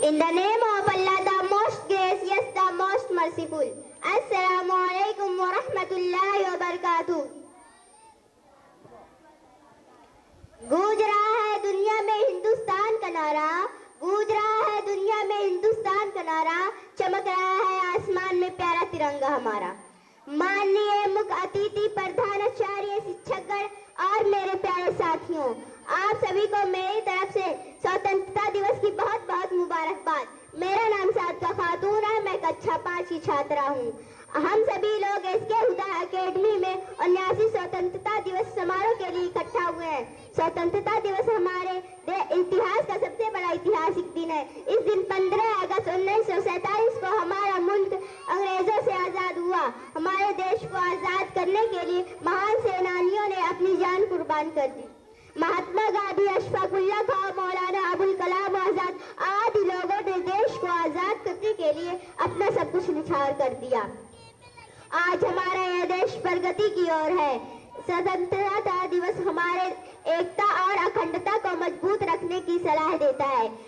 In the name of Allah, the most gracious, the most merciful. Assalamu alaikum wa rahmatullahi wa barakatuh. गूंज रहा है दुनिया में हिंदुस्तान का नारा, गूंज रहा है दुनिया में हिंदुस्तान का नारा, चमक रहा है आसमान में प्यारा तिरंगा हमारा। माननीय मुख्य अतिथि, प्रधानाचार्य, शिक्षकगण और मेरे प्यारे साथियों, आप सभी को मेरी तरफ से स्वतंत्रता दिवस की बहुत बहुत मुबारकबाद। मेरा नाम सादका खातून है, मैं कक्षा 5 की छात्रा हूँ। हम सभी लोग एसके हुदा एकेडमी में 79 स्वतंत्रता दिवस समारोह के लिए इकट्ठा हुए हैं। स्वतंत्रता दिवस हमारे इतिहास का सबसे बड़ा ऐतिहासिक दिन है। इस दिन 15 अगस्त 1947 को हमारा मुल्क अंग्रेजों से आजाद हुआ। हमारे देश को आजाद करने के लिए महान सेनानियों ने अपनी जान कुर्बान कर दी। महात्मा गांधी, अशफाक उल्लाह खां, मौलाना अबुल कलाम आजाद आदि लोगों ने देश को आजाद करने के लिए अपना सब कुछ निछावर कर दिया। आज हमारा यह देश प्रगति की ओर है। स्वतंत्रता दिवस हमारे